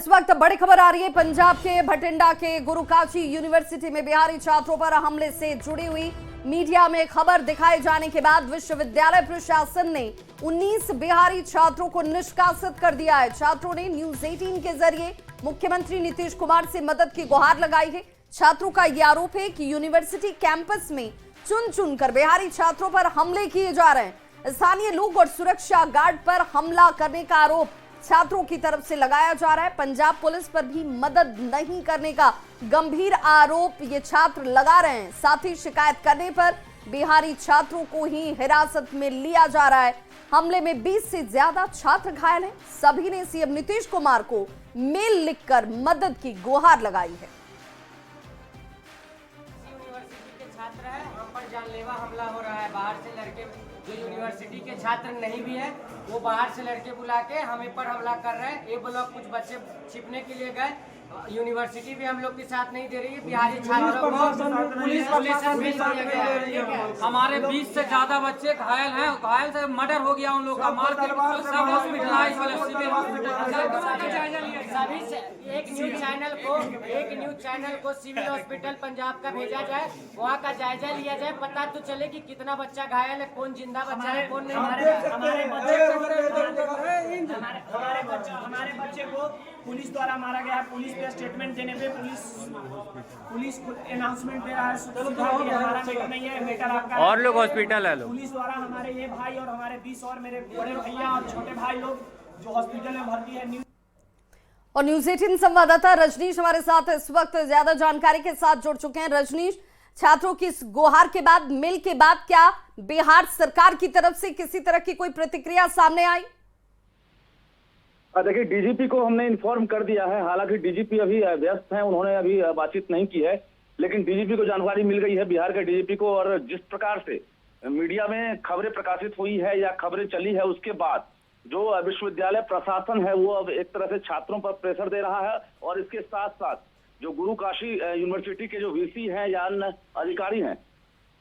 इस वक्त बड़ी खबर आ रही है पंजाब के भटिंडा के गुरुकाशी यूनिवर्सिटी में बिहारी छात्रों पर हमले से जुड़ी हुई मीडिया में खबर दिखाए जाने के बाद विश्वविद्यालय प्रशासन ने 19 बिहारी छात्रों को निष्कासित कर दिया है। छात्रों ने न्यूज 18 के जरिए मुख्यमंत्री नीतीश कुमार से मदद की गुहार लगाई है। छात्रों का यह आरोप है कि यूनिवर्सिटी कैंपस में चुन चुनकर बिहारी छात्रों पर हमले किए जा रहे हैं। स्थानीय लोग और सुरक्षा गार्ड पर हमला करने का आरोप छात्रों की तरफ से लगाया जा रहा है। पंजाब पुलिस पर भी मदद नहीं करने का गंभीर आरोप ये छात्र लगा रहे हैं। साथ ही शिकायत करने पर बिहारी छात्रों को ही हिरासत में लिया जा रहा है। हमले में 20 से ज्यादा छात्र घायल हैं। सभी ने सीएम नीतीश कुमार को मेल लिखकर मदद की गुहार लगाई है। यूनिवर्सिटी के छात्र हैं, हम पर जानलेवा हमला हो रहा है। बाहर से लड़के जो यूनिवर्सिटी के छात्र नहीं भी हैं, वो बाहर से लड़के बुला के हमें पर हमला कर रहे हैं। ए ब्लॉक कुछ बच्चे छिपने के लिए गए, यूनिवर्सिटी भी हम लोग के साथ नहीं दे रही है। बिहारी छात्रों को पुलिस स्टेशन भेज दिया गया है। हमारे 20 से ज्यादा बच्चे घायल हैं। घायल से मर्डर हो गया उन लोग का, मार के सब हॉस्पिटलाइज सिविल हॉस्पिटल। सभी से एक न्यूज चैनल को सिविल हॉस्पिटल पंजाब का भेजा जाए, वहाँ का जायजा लिया जाए, पता तो चले कि कितना बच्चा घायल है, कौन जिंदा बच्चा है, कौन नहीं। हमारे बच्चे को पुलिस द्वारा मारा गया है। पुलिस पे स्टेटमेंट देने पे पुलिस अनाउंसमेंट दे रहा है कि हमारा बेटा नहीं है, बेटा आपका और लोग हॉस्पिटल है। लोग पुलिस द्वारा हमारे ये भाई और हमारे 20 और मेरे बड़े भैया और छोटे भाई लोग जो हॉस्पिटल में भर्ती है। और न्यूज 18 संवाददाता रजनीश हमारे साथ इस वक्त ज्यादा जानकारी के साथ जुड़ चुके हैं। रजनीश, छात्रों की इस गुहार के बाद, मिल के बाद, क्या बिहार सरकार की तरफ से किसी तरह की कोई प्रतिक्रिया सामने आई? देखिए, डीजीपी को हमने इन्फॉर्म कर दिया है। हालांकि डीजीपी अभी व्यस्त हैं, उन्होंने अभी बातचीत नहीं की है, लेकिन डीजीपी को जानकारी मिल गई है, बिहार के डीजीपी को। और जिस प्रकार से मीडिया में खबरें प्रकाशित हुई है या खबरें चली है, उसके बाद जो विश्वविद्यालय प्रशासन है वो अब एक तरह से छात्रों पर प्रेशर दे रहा है। और इसके साथ साथ जो गुरुकाशी यूनिवर्सिटी के जो वीसी हैं या अन्य अधिकारी हैं,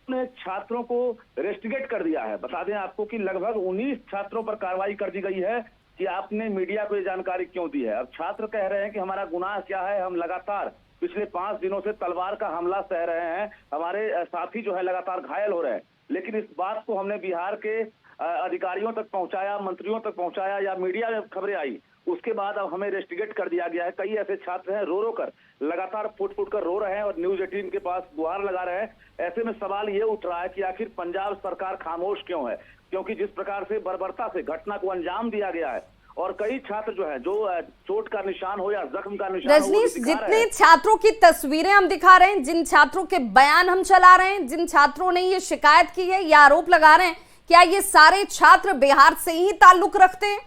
उन्होंने छात्रों को रेस्टिगेट कर दिया है। बता दें आपको कि लगभग 19 छात्रों पर कार्रवाई कर दी गई है कि आपने मीडिया को ये जानकारी क्यों दी है। अब छात्र कह रहे हैं कि हमारा गुनाह क्या है, हम लगातार पिछले 5 दिनों से तलवार का हमला सह रहे हैं, हमारे साथी जो है लगातार घायल हो रहे हैं। लेकिन इस बात को हमने बिहार के अधिकारियों तक पहुंचाया, मंत्रियों तक पहुंचाया या मीडिया में खबरें आई, उसके बाद अब हमें रेस्टिगेट कर दिया गया है। कई ऐसे छात्र हैं रो कर लगातार फुट कर रो रहे हैं और न्यूज 18 के पास गुहार लगा रहे हैं। ऐसे में सवाल ये उठ रहा है कि आखिर पंजाब सरकार खामोश क्यों है, क्योंकि जिस प्रकार से बर्बरता से घटना को अंजाम दिया गया है और कई छात्र जो है, जो चोट का निशान हो या जख्म का निशान हो, रजनीश, जितने छात्रों की तस्वीरें हम दिखा रहे हैं, जिन छात्रों के बयान हम चला रहे हैं, जिन छात्रों ने ये शिकायत की है, ये आरोप लगा रहे हैं, क्या ये सारे छात्र बिहार से ही ताल्लुक रखते हैं?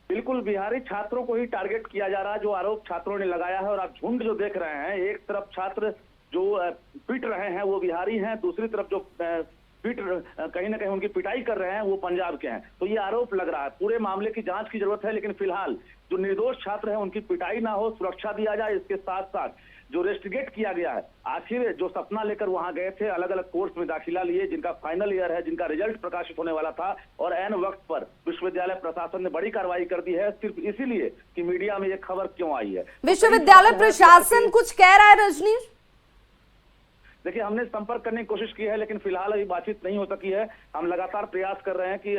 बिल्कुल, बिहारी छात्रों को ही टारगेट किया जा रहा है, जो आरोप छात्रों ने लगाया है। और आप झुंड जो देख रहे हैं, एक तरफ छात्र जो पीट रहे हैं वो बिहारी हैं, दूसरी तरफ जो कहीं ना कहीं उनकी पिटाई कर रहे हैं वो पंजाब के हैं। तो ये आरोप लग रहा है। पूरे मामले की जांच की जरूरत है, लेकिन फिलहाल जो निर्दोष छात्र हैं उनकी पिटाई ना हो, सुरक्षा दिया जाए। इसके साथ साथ जो रेस्टिगेट किया गया है, आखिर जो सपना लेकर वहां गए थे, अलग अलग कोर्स में दाखिला लिए, जिनका फाइनल ईयर है, जिनका रिजल्ट प्रकाशित होने वाला था, और ऐन वक्त पर विश्वविद्यालय प्रशासन ने बड़ी कार्रवाई कर दी है, सिर्फ इसीलिए कि मीडिया में ये खबर क्यों आई है। विश्वविद्यालय प्रशासन कुछ कह रहा है रजनीश? देखिए, हमने संपर्क करने की कोशिश की है, लेकिन फिलहाल अभी बातचीत नहीं हो सकी है। हम लगातार प्रयास कर रहे हैं कि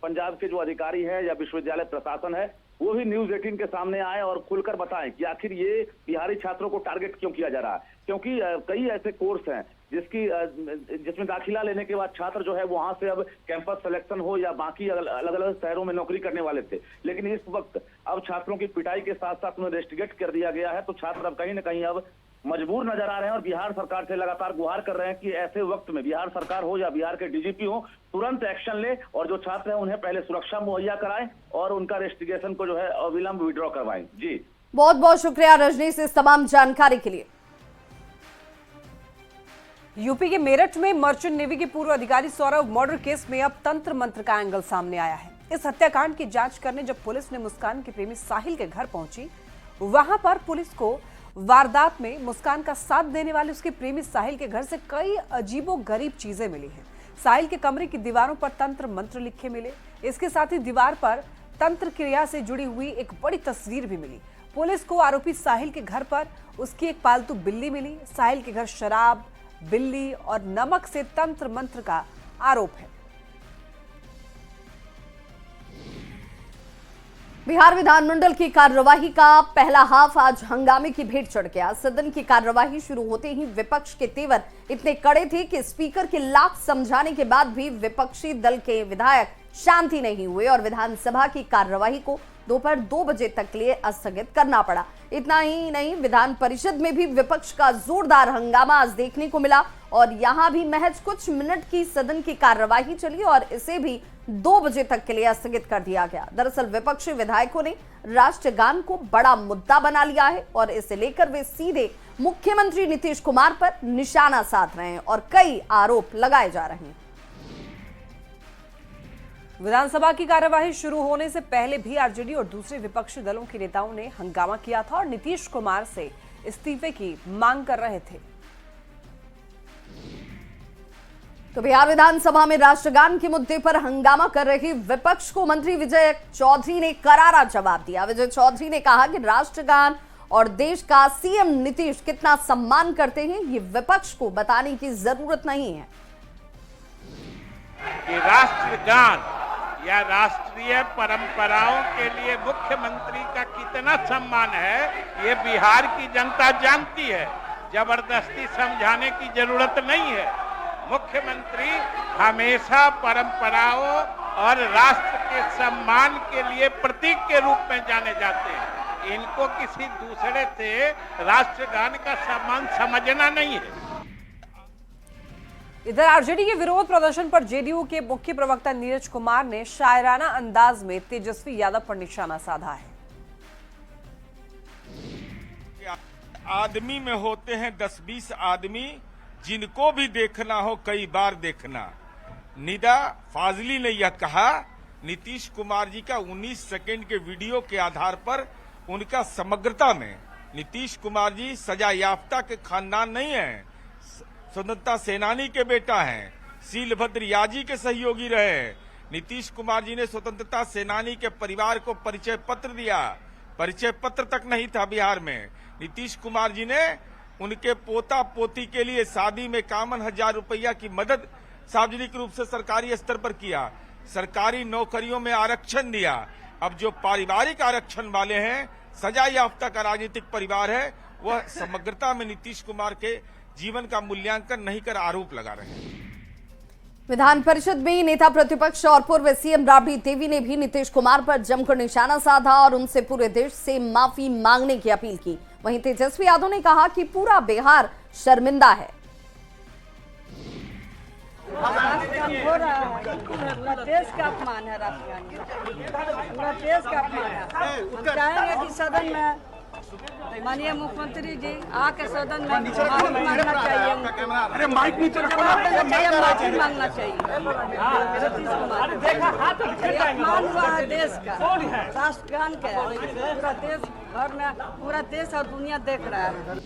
पंजाब के जो अधिकारी हैं या विश्वविद्यालय प्रशासन है, वो भी न्यूज 18 के सामने आए और खुलकर बताएं कि आखिर ये बिहारी छात्रों को टारगेट क्यों किया जा रहा है। क्योंकि कई ऐसे कोर्स हैं जिसमें दाखिला लेने के बाद छात्र जो है वहां से अब कैंपस सिलेक्शन हो या बाकी अलग अलग शहरों में नौकरी करने वाले थे, लेकिन इस वक्त अब छात्रों की पिटाई के साथ साथ उन्हें रेस्टिगेट कर दिया गया है। तो छात्र अब कहीं ना कहीं अब मजबूर नजर आ रहे हैं और बिहार सरकार से लगातार गुहार कर रहे हैं कि ऐसे वक्त में बिहार सरकार हो या बिहार के डीजीपी हो, तुरंत एक्शन ले और जो छात्र हैं उन्हें पहले सुरक्षा मुहैया कराएं और उनका रेस्टिगेशन को जो है अविलंब विड्रॉ करवाएं। जी, बहुत बहुत शुक्रिया रजनीश इस तमाम जानकारी के लिए। यूपी के मेरठ में मर्चेंट नेवी के पूर्व अधिकारी सौरभ मर्डर केस में अब तंत्र मंत्र का एंगल सामने आया है। इस हत्याकांड की जांच करने जब पुलिस ने मुस्कान के प्रेमी साहिल के घर पहुंची, वहां पर पुलिस को वारदात में मुस्कान का साथ देने वाले उसके प्रेमी साहिल के घर से कई अजीबोगरीब चीजें मिली हैं। साहिल के कमरे की दीवारों पर तंत्र मंत्र लिखे मिले। इसके साथ ही दीवार पर तंत्र क्रिया से जुड़ी हुई एक बड़ी तस्वीर भी मिली। पुलिस को आरोपी साहिल के घर पर उसकी एक पालतू बिल्ली मिली। साहिल के घर शराब, बिल्ली और नमक से तंत्र मंत्र का आरोप है। बिहार विधानमंडल की कार्यवाही का पहला हाफ आज हंगामे की भेंट चढ़ गया। सदन की कार्यवाही शुरू होते ही विपक्ष के तेवर इतने कड़े थे कि स्पीकर के लाख समझाने के बाद भी विपक्षी दल के विधायक शांति नहीं हुए और विधानसभा की कार्यवाही को दोपहर 2 बजे तक के लिए स्थगित करना पड़ा। इतना ही नहीं, विधान परिषद में भी विपक्ष का जोरदार हंगामा आज देखने को मिला और यहां भी महज कुछ मिनट की सदन की कार्यवाही चली और इसे भी 2 बजे तक के लिए स्थगित कर दिया गया। दरअसल विपक्षी विधायकों ने राष्ट्रगान को बड़ा मुद्दा बना लिया है और इसे लेकर वे सीधे मुख्यमंत्री नीतीश कुमार पर निशाना साध रहे हैं और कई आरोप लगाए जा रहे हैं। विधानसभा की कार्यवाही शुरू होने से पहले भी आरजेडी और दूसरे विपक्षी दलों के नेताओं ने हंगामा किया था और नीतीश कुमार से इस्तीफे की मांग कर रहे थे। तो बिहार विधानसभा में राष्ट्रगान के मुद्दे पर हंगामा कर रही विपक्ष को मंत्री विजय चौधरी ने करारा जवाब दिया। विजय चौधरी ने कहा कि राष्ट्रगान और देश का सीएम नीतीश कितना सम्मान करते हैं, ये विपक्ष को बताने की जरूरत नहीं है कि राष्ट्रगान या राष्ट्रीय परंपराओं के लिए मुख्यमंत्री का कितना सम्मान है, ये बिहार की जनता जानती है। जबरदस्ती समझाने की जरूरत नहीं है। मुख्यमंत्री हमेशा परंपराओं और राष्ट्र के सम्मान के लिए प्रतीक के रूप में जाने जाते हैं। इनको किसी दूसरे से राष्ट्रगान का सम्मान समझना नहीं है। इधर आरजेडी के विरोध प्रदर्शन पर जेडीयू के मुख्य प्रवक्ता नीरज कुमार ने शायराना अंदाज में तेजस्वी यादव पर निशाना साधा है। आदमी में होते हैं 10-20 आदमी, जिनको भी देखना हो कई बार देखना। निदा फाजली ने यह कहा, नीतीश कुमार जी का 19 सेकंड के वीडियो के आधार पर उनका समग्रता में, नीतीश कुमार जी सजा याफ्ता के खानदान नहीं है, स्वतंत्रता सेनानी के बेटा हैं, शीलभद्र याजी के सहयोगी रहे। नीतीश कुमार जी ने स्वतंत्रता सेनानी के परिवार को परिचय पत्र दिया, परिचय पत्र तक नहीं था बिहार में। नीतीश कुमार जी ने उनके पोता पोती के लिए शादी में 51,000 रुपया की मदद सार्वजनिक रूप से सरकारी स्तर पर किया, सरकारी नौकरियों में आरक्षण दिया। अब जो पारिवारिक आरक्षण वाले हैं, सजा याफ्ता का राजनीतिक परिवार है, वह समग्रता में नीतीश कुमार के जीवन का मूल्यांकन नहीं कर आरोप लगा रहे हैं। विधान परिषद में नेता प्रतिपक्ष और पूर्व सीएम राबड़ी देवी ने भी नीतीश कुमार पर जमकर निशाना साधा और उनसे पूरे देश से माफी मांगने की अपील की। वहीं तेजस्वी यादव ने कहा कि पूरा बिहार शर्मिंदा है। पूरा देश का अपमान है, पूरा देश का अपमान है। हम चाहेंगे कि सदन में माननीय मुख्यमंत्री जी आके सदन में माफी मांगना चाहिए, माफी मांगना चाहिए। अपमान हुआ है देश का, राष्ट्रगान का, पूरा देश भर में, पूरा देश और दुनिया देख रहा है।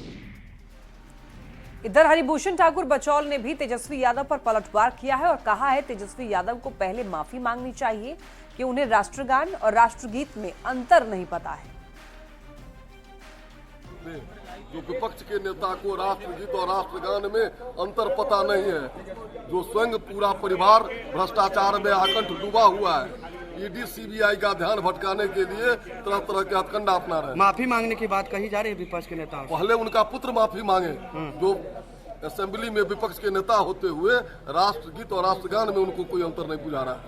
इधर हरिभूषण ठाकुर बचौल ने भी तेजस्वी यादव पर पलटवार किया है और कहा है तेजस्वी यादव को पहले माफी मांगनी चाहिए कि उन्हें राष्ट्रगान और राष्ट्रगीत में अंतर नहीं पता है। जो विपक्ष के नेता को राष्ट्रगीत और राष्ट्रगान में अंतर पता नहीं है, जो स्वयं पूरा परिवार भ्रष्टाचार में आकंठ डूबा हुआ है, ईडी सीबीआई का ध्यान भटकाने के लिए तरह तरह के हथकंडा अपना रहे। माफी मांगने की बात कही जा रही है विपक्ष के नेता। पहले उनका पुत्र माफी मांगे, जो असेंबली में विपक्ष के नेता होते हुए राष्ट्रगीत और राष्ट्रगान में उनको कोई अंतर नहीं बुझा रहा है।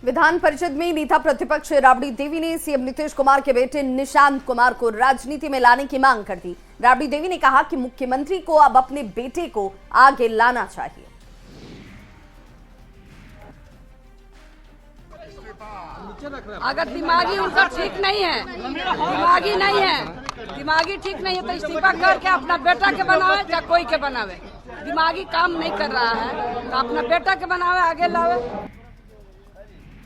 विधान परिषद में नेता प्रतिपक्ष राबड़ी देवी ने सीएम नीतीश कुमार के बेटे निशांत कुमार को राजनीति में लाने की मांग कर दी। राबड़ी देवी ने कहा कि मुख्यमंत्री को अब अपने बेटे को आगे लाना चाहिए। अगर दिमागी उनका ठीक नहीं है, दिमागी ठीक नहीं है तो इस्तीफा करके अपना बेटा के बनावे चाहे कोई के बनावे। दिमागी काम नहीं कर रहा है तो अपना बेटा के बनावे, आगे लावे।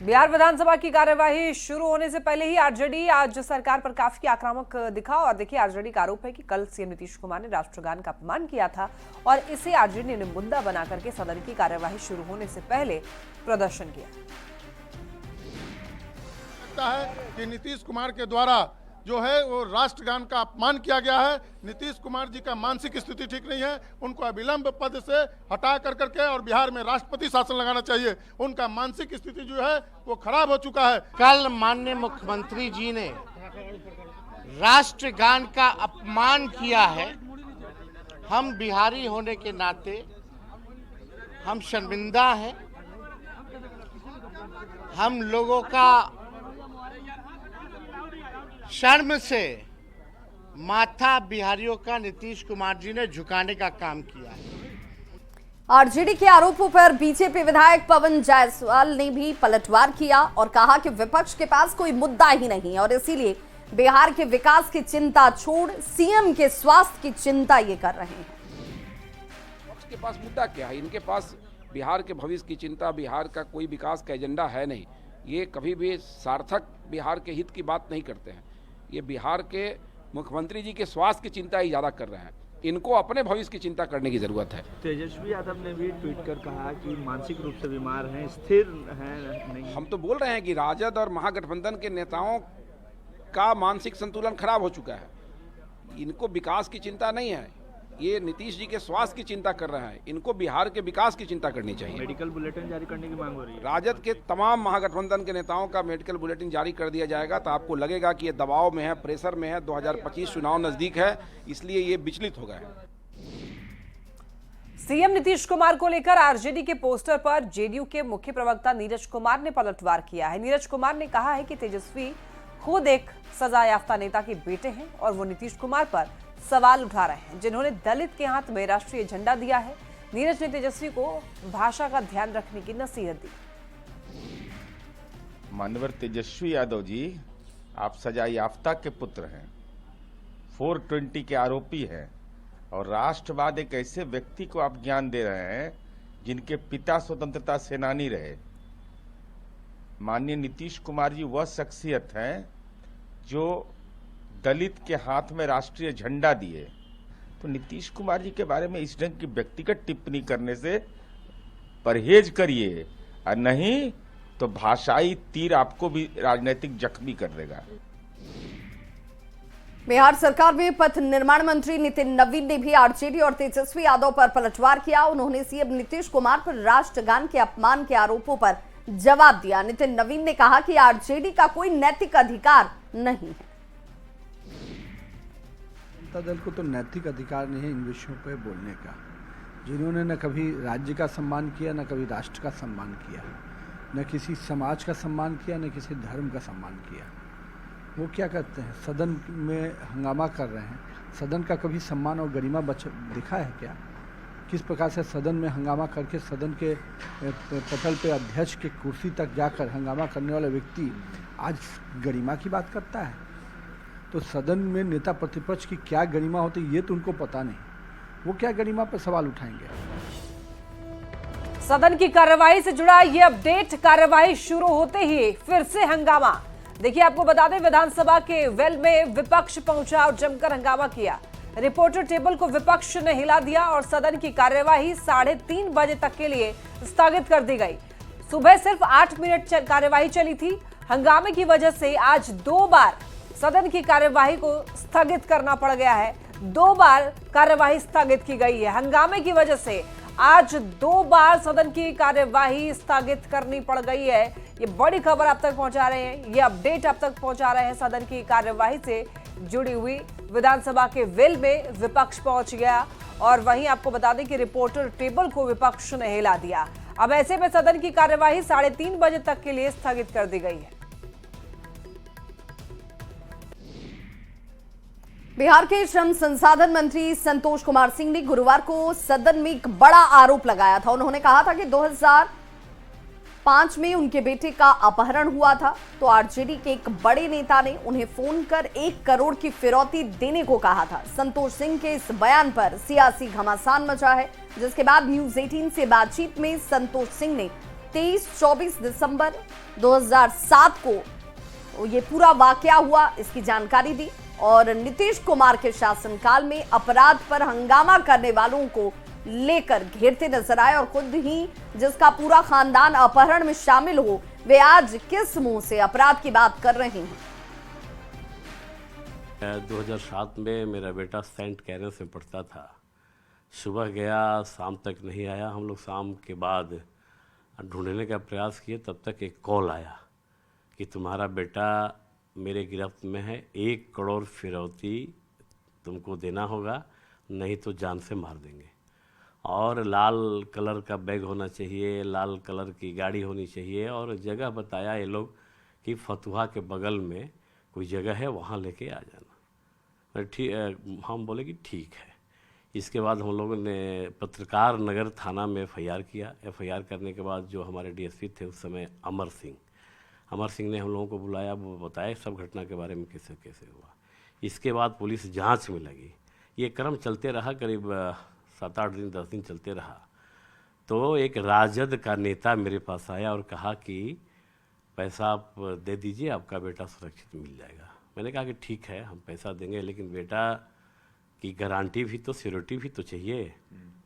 बिहार विधानसभा की कार्यवाही शुरू होने से पहले ही आरजेडी आज सरकार पर काफी आक्रामक दिखा और देखिए आरजेडी का आरोप है कि कल सीएम नीतीश कुमार ने राष्ट्रगान का अपमान किया था और इसे आरजेडी ने मुद्दा बना करके सदन की कार्यवाही शुरू होने से पहले प्रदर्शन किया। सकता है कि नीतीश कुमार के द्वारा जो है वो राष्ट्रगान का अपमान किया गया है। नीतीश कुमार जी का मानसिक स्थिति ठीक नहीं है, उनको अविलंब पद से हटा करके और बिहार में राष्ट्रपति शासन लगाना चाहिए। उनका मानसिक स्थिति जो है वो खराब हो चुका है। कल माननीय मुख्यमंत्री जी ने राष्ट्रगान का अपमान किया है। हम बिहारी होने के नाते हम शर्मिंदा हैं। हम लोगों का शर्म से माथा बिहारियों का नीतीश कुमार जी ने झुकाने का काम किया है। आरजेडी के आरोपों पर बीजेपी विधायक पवन जायसवाल ने भी पलटवार किया और कहा कि विपक्ष के पास कोई मुद्दा ही नहीं और इसीलिए बिहार के विकास की चिंता छोड़ सीएम के स्वास्थ्य की चिंता ये कर रहे हैं। विपक्ष के पास मुद्दा क्या है? इनके पास बिहार के भविष्य की चिंता, बिहार का कोई विकास का एजेंडा है नहीं। ये कभी भी सार्थक बिहार के हित की बात नहीं करते हैं। ये बिहार के मुख्यमंत्री जी के स्वास्थ्य की चिंता ही ज़्यादा कर रहे हैं। इनको अपने भविष्य की चिंता करने की ज़रूरत है। तेजस्वी यादव ने भी ट्वीट कर कहा कि मानसिक रूप से बीमार हैं, स्थिर हैं नहीं। हम तो बोल रहे हैं कि राजद और महागठबंधन के नेताओं का मानसिक संतुलन खराब हो चुका है। इनको विकास की चिंता नहीं है, ये नीतीश जी के स्वास्थ्य की चिंता कर रहे हैं। इनको बिहार के विकास की चिंता करनी चाहिए। मेडिकल बुलेटिन जारी करने की मांग हो रही है। राजद के तमाम महागठबंधन के नेताओं का मेडिकल बुलेटिन जारी कर दिया जाएगा तो आपको लगेगा कि ये दबाव में है, प्रेशर में है। 2025 चुनाव नजदीक है, इसलिए ये विचलित हो गए। सीएम नीतीश कुमार को लेकर आरजेडी के पोस्टर पर जेडीयू के मुख्य प्रवक्ता नीरज कुमार ने पलटवार किया है। नीरज कुमार ने कहा है कि तेजस्वी खुद एक सजा याफ्ता नेता के बेटे हैं और वो नीतीश कुमार पर सवाल उठा रहे हैं, जिन्होंने दलित के हाथ में राष्ट्रीय झंडा दिया है। नीरज ने तेजस्वी को भाषा का ध्यान रखने की नसीहत दी। मानवर तेजस्वी यादव जी, आप सजा याफ्ता के पुत्र हैं, 420 के आरोपी हैं और राष्ट्रवाद एक ऐसे व्यक्ति को आप ज्ञान दे रहे हैं जिनके पिता स्वतंत्रता सेनानी रहे। माननीय नीतीश कुमार जी वह शख्सियत हैं जो दलित के हाथ में राष्ट्रीय झंडा दिए। तो नीतीश कुमार जी के बारे में इस ढंग की व्यक्तिगत टिप्पणी करने से परहेज करिए, और नहीं तो भाषाई तीर आपको भी राजनीतिक जख्मी कर देगा। बिहार सरकार में पथ निर्माण मंत्री नितिन नवीन ने भी आरजेडी और तेजस्वी यादव पर पलटवार किया। उन्होंने सीएम नीतीश कुमार पर राष्ट्रगान के अपमान के आरोपों पर जवाब दिया। नितिन नवीन ने कहा कि आरजेडी का कोई नैतिक अधिकार नहीं है। जनता दल को तो नैतिक अधिकार नहीं है इन विषयों पर बोलने का। जिन्होंने न कभी राज्य का सम्मान किया, न कभी राष्ट्र का सम्मान किया, न किसी समाज का सम्मान किया, न किसी धर्म का सम्मान किया, वो क्या करते हैं? सदन में हंगामा कर रहे हैं। सदन का कभी सम्मान और गरिमा दिखा है क्या? किस प्रकार से सदन में हंगामा करके सदन के पटल पे अध्यक्ष के कुर्सी तक जाकर हंगामा करने वाला व्यक्ति आज गरिमा की बात करता है। तो सदन में नेता प्रतिपक्ष की क्या गरिमा होती है ये तो उनको पता नहीं। वो क्या गरिमा पर सवाल उठाएंगे? सदन की कार्रवाई से जुड़ा ये अपडेट। कार्रवाई शुरू होते ही फिर से हंगामा। देखिए, आपको बता दें, विधानसभा के वेल में विपक्ष पहुंचा और जमकर हंगामा किया। रिपोर्टर टेबल को विपक्ष ने हिला दिया और सदन की कार्यवाही 3:30 बजे तक के लिए स्थगित कर दी गई। सुबह सिर्फ 8 मिनट कार्यवाही चली थी। हंगामे की वजह से आज 2 बार सदन की कार्यवाही को स्थगित करना पड़ गया है। 2 बार कार्यवाही स्थगित की गई है। हंगामे की वजह से आज 2 बार सदन की कार्यवाही स्थगित करनी पड़ गई है। ये बड़ी खबर आप तक पहुंचा रहे हैं, ये अपडेट आप तक पहुंचा रहे हैं। सदन की कार्यवाही से जुड़ी हुई विधानसभा के वेल में विपक्ष पहुंच गया और वहीं आपको बता दें कि रिपोर्टर टेबल को विपक्ष ने हिला दिया। अब ऐसे में सदन की कार्यवाही 3:30 बजे तक के लिए स्थगित कर दी गई है। बिहार के श्रम संसाधन मंत्री संतोष कुमार सिंह ने गुरुवार को सदन में एक बड़ा आरोप लगाया था। उन्होंने कहा था कि 2005 में उनके बेटे का अपहरण हुआ था तो आरजेडी के एक बड़े नेता ने उन्हें फोन कर 1 करोड़ की फिरौती देने को कहा था। संतोष सिंह के इस बयान पर सियासी घमासान मचा है, जिसके बाद न्यूज 18 से बातचीत में संतोष सिंह ने 23-24 दिसंबर 2007 को ये पूरा वाकया हुआ इसकी जानकारी दी और नीतीश कुमार के शासनकाल में अपराध पर हंगामा करने वालों को लेकर घेरते नजर आए और खुद ही जिसका पूरा खानदान अपहरण में शामिल हो वे आज किस मुंह से अपराध की बात कर रहे हैं। 2007 में मेरा बेटा सेंट कैरेंस में पढ़ता था। सुबह गया, शाम तक नहीं आया। हम लोग शाम के बाद ढूंढने का प्रयास किए, तब तक एक कॉल आया कि तुम्हारा बेटा मेरे गिरफ्त में है, 1 करोड़ फिरौती तुमको देना होगा, नहीं तो जान से मार देंगे। और लाल कलर का बैग होना चाहिए, लाल कलर की गाड़ी होनी चाहिए, और जगह बताया ये लोग कि फतुहा के बगल में कोई जगह है, वहाँ लेके आ जाना। ठीक, हम बोले कि ठीक है। इसके बाद हम लोगों ने पत्रकार नगर थाना में एफआईआर किया। एफआईआर करने के बाद जो हमारे डीएसपी थे उस समय अमर सिंह ने हम लोगों को बुलाया, वो बताया सब घटना के बारे में कैसे कैसे हुआ। इसके बाद पुलिस जांच में लगी। ये क्रम चलते रहा, करीब 7-8 दिन 10 दिन चलते रहा। तो एक राजद का नेता मेरे पास आया और कहा कि पैसा आप दे दीजिए, आपका बेटा सुरक्षित मिल जाएगा। मैंने कहा कि ठीक है, हम पैसा देंगे, लेकिन बेटा की गारंटी भी तो, सिक्योरिटी भी तो चाहिए।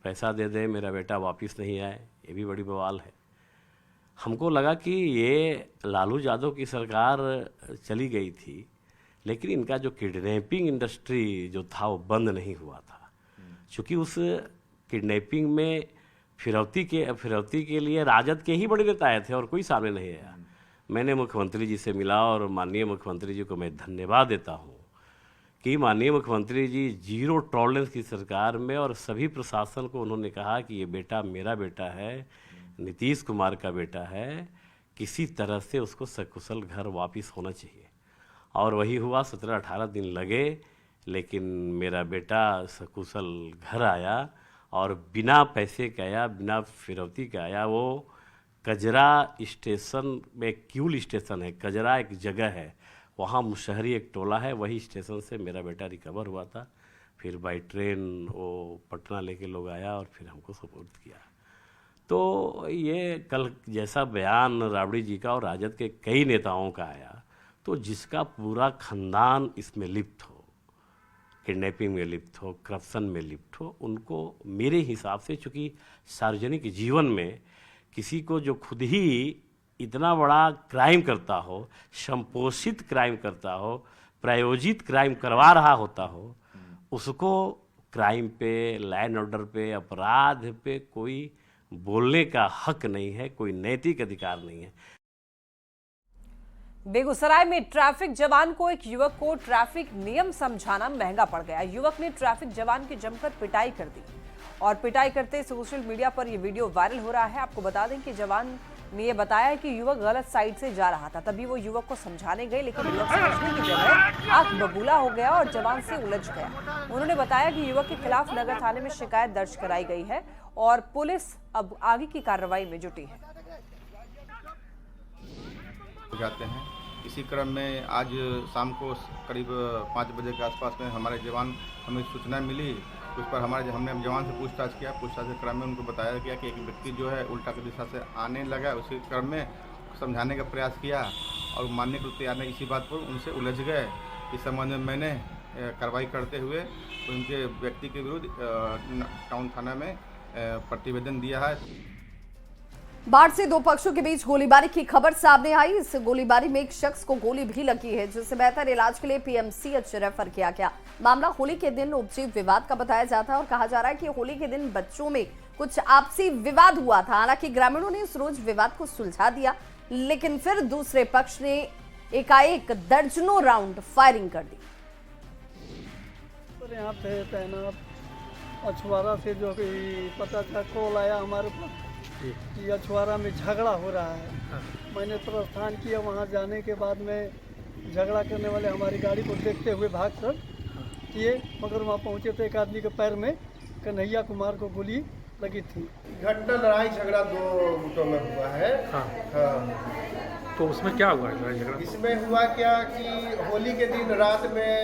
पैसा दे दे, मेरा बेटा वापस नहीं आए, ये भी बड़ी बवाल है। हमको लगा कि ये लालू यादव की सरकार चली गई थी, लेकिन इनका जो किडनैपिंग इंडस्ट्री जो था वो बंद नहीं हुआ था। चूँकि उस किडनैपिंग में फिरौती के लिए राजद के ही बड़े नेता आए थे और कोई सामने नहीं आया। मैंने मुख्यमंत्री जी से मिला और माननीय मुख्यमंत्री जी को मैं धन्यवाद देता हूँ कि माननीय मुख्यमंत्री जी 0 टॉलरेंस की सरकार में, और सभी प्रशासन को उन्होंने कहा कि ये बेटा मेरा बेटा है, नीतीश कुमार का बेटा है, किसी तरह से उसको सकुशल घर वापस होना चाहिए। और वही हुआ। 17-18 दिन लगे, लेकिन मेरा बेटा सकुशल घर आया और बिना पैसे का आया, बिना फिरौती का आया। वो कजरा स्टेशन में, क्यूल स्टेशन है, कजरा एक जगह है, वहाँ मुशहरी एक टोला है, वही स्टेशन से मेरा बेटा रिकवर हुआ था। फिर बाई ट्रेन वो पटना लेके लोग आया और फिर हमको सपोर्ट किया। तो ये कल जैसा बयान राबड़ी जी का और राजद के कई नेताओं का आया, तो जिसका पूरा खानदान इसमें लिप्त हो, किडनैपिंग में लिप्त हो, करप्शन में लिप्त हो, उनको मेरे हिसाब से, चूँकि सार्वजनिक जीवन में किसी को जो खुद ही इतना बड़ा क्राइम करता हो, संपोषित क्राइम करता हो, प्रायोजित क्राइम करवा रहा होता हो, उसको क्राइम पे, लॉ एंड ऑर्डर पे, अपराध पे कोई बोलने का हक नहीं है, कोई नैतिक अधिकार नहीं है। बेगूसराय में ट्रैफिक जवान को एक युवक को ट्रैफिक नियम समझाना महंगा पड़ गया। युवक ने ट्रैफिक जवान की जमकर पिटाई कर दी और पिटाई करते सोशल मीडिया पर यह वीडियो वायरल हो रहा है। आपको बता दें कि जवान ने यह बताया कि युवक गलत साइड से जा रहा था, तभी वो युवक को समझाने गए, लेकिन युवक समझने की जगह आंख बबूला हो गया और जवान से उलझ गया। उन्होंने बताया कि युवक के खिलाफ नगर थाने में शिकायत दर्ज कराई गई है और पुलिस अब आगे की कार्रवाई में जुटी है। जाते हैं। इसी क्रम में आज शाम को करीब 5 बजे के आसपास में हमारे जवान, हमें सूचना मिली, उस पर हमने जवान से पूछताछ किया। पूछताछ के क्रम में उनको बताया गया कि एक व्यक्ति जो है उल्टा की दिशा से आने लगा। उसी क्रम में समझाने का प्रयास किया और मानने को तैयार नहीं, इसी बात पर उनसे उलझ गए। इस संबंध में मैंने कार्रवाई करते हुए उनके व्यक्ति के विरुद्ध टाउन थाना में प्रतिवेदन दिया है। बाढ़ से 2 पक्षों के बीच गोलीबारी की खबर सामने आई। इस गोलीबारी में एक शख्स को गोली भी लगी है, जिसे बेहतर इलाज के लिए पीएमसीएच रेफर किया गया। मामला होली के दिन उपजी विवाद का बताया जाता है और कहा जा रहा है कि होली के दिन बच्चों में कुछ आपसी विवाद हुआ था। हालांकि ग्रामीणों ने इस रोज विवाद को सुलझा दिया, लेकिन फिर दूसरे पक्ष ने एकाएक दर्जनों राउंड फायरिंग कर दी। यहाँ पे तैनात अछवारा से जो पता था, कॉल आया हमारे पास कि अछवारा में झगड़ा हो रहा है। मैंने प्रस्थान किया। वहाँ जाने के बाद में झगड़ा करने वाले हमारी गाड़ी को देखते हुए भाग कर किए, मगर वहाँ पहुँचे तो एक आदमी के पैर में कन्हैया कुमार को गोली लगी थी। घटना लड़ाई झगड़ा 2 गुटों में हुआ है। हाँ। तो उसमें क्या हुआ लड़ाई झगड़ा? इसमें हुआ क्या कि होली के दिन रात में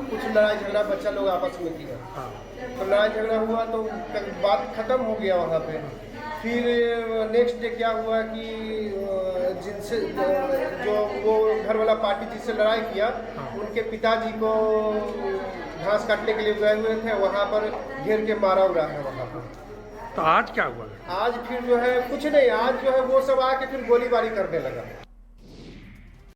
कुछ लड़ाई झगड़ा बच्चा लोग आपस में किया। हाँ। तो लड़ाई झगड़ा हुआ तो बात खत्म हो गया वहाँ पे। फिर नेक्स्ट डे क्या हुआ कि जिनसे जो वो घर वाला पार्टी जिससे लड़ाई किया, उनके पिताजी को घास काटने के लिए गए हुए थे, वहाँ पर घेर के मारा हुआ है वहाँ पर। तो आज क्या हुआ? आज फिर जो है कुछ नहीं, आज जो है वो सब आके फिर गोलीबारी करने लगा।